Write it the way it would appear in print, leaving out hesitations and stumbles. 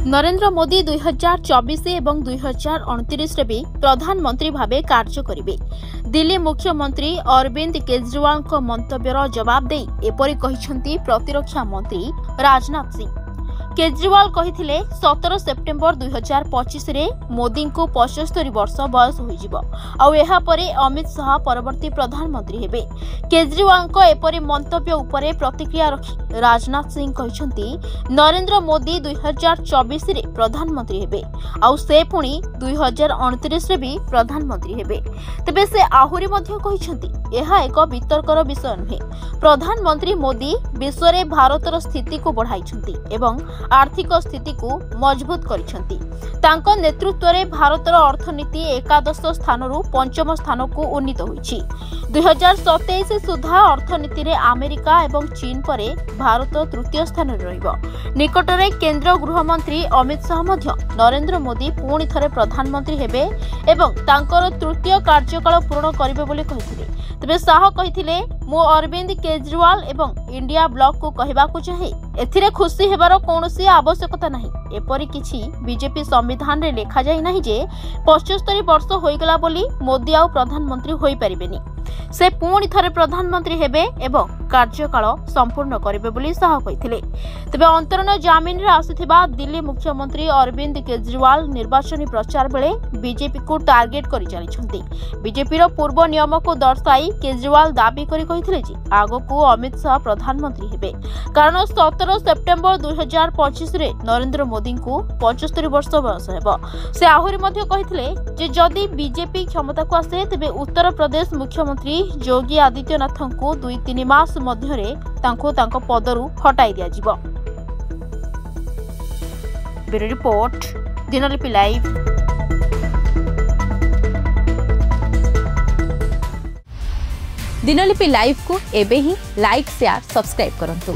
नरेंद्र मोदी 2024 एवं 2029 रे भी प्रधानमंत्री भावे कार्य करिवे। दिल्ली मुख्यमंत्री अरविंद केजरीवाल को मंतव्यर जवाब दे एपरि कहिसंती प्रतिरक्षा मंत्री राजनाथ सिंह। केजरीवाल कहिथिले 17 सेप्टेम्बर 2025 रे मोदी को 75 वर्ष बयस होइजिबो आ एहा परे अमित शाह परवर्ती प्रधानमंत्री हेबे। केजरीवाल को एपरि मंतव्य उपरे प्रतिक्रिया रखी राजनाथ सिंह कहिसंती नरेंद्र मोदी 2024 रे प्रधानमंत्री हेबे आ से पुणी 2029 रे भी प्रधानमंत्री हेबे। तबे से आहुरी मध्ये कहिसंती एहा एक वितर्कर विषय नुहे। प्रधानमंत्री मोदी विश्व रे भारतर स्थिति को बढ़ाइछंती एवं आर्थिक स्थिति को मजबूत करिसंती। तांको नेतृत्व रे भारतर अर्थनीति एकादश स्थान रु पंचम स्थान को उन्नीत होईछि। 2027 सुधा अर्थनीति रे अमेरिका एवं चीन परे भारत तृतीय स्थान रे रहिबो। निकटरे केंद्र गृहमंत्री अमित शाह मध्य नरेंद्र मोदी पुणी थरे प्रधानमंत्री हेबे एवं तांकर तृतीय कार्यकाल पूर्ण करिवे बोली कहिथिले। तबे शाह कहिथिले मु अरविंद केजरीवाल एवं इंडिया ब्लॉक को कहबाकू चाहे एथिरे खुशी हेबार कोनोसी आवश्यकता नहीं। एपरि किछि बीजेपी संविधान रे लेखा जाय नहीं जे 75 वर्ष होइगला बोली मोदी आउ प्रधानमंत्री होई परिबेनी। से पुणी थरे प्रधानमंत्री हेबे एवं कार्यकाल संपूर्ण करिवे बोली शाह कहिथिले। तबे अंतरण जामिन रे आसिथिबा दिल्ली मुख्यमंत्री अरविंद केजरीवाल निर्वाचनी प्रचार बेले बीजेपी को टार्गेट करि चलिछंती। बीजेपी रो पूर्व नियम को दर्शाई केजरीवाल दाबी करि कहिथिले जे आगो को अमित शाह प्रधानमंत्री हेबे कारण 17 सेप्टेम्बर 2025 रे नरेंद्र मोदी को 75 वर्ष बयस हेबो। से आहुरी मध्ये कहिथिले जे जदि बीजेपी क्षमता को आसे तबे उत्तर प्रदेश मुख्यमंत्री योगी आदित्यनाथ को 2-3 मास मध्यरे तांको पदरु हटाई दिया जिवो। Bureau report Dinalipi live. Dinalipi live को एबे ही लाइक शेयर सब्सक्राइब करंतु।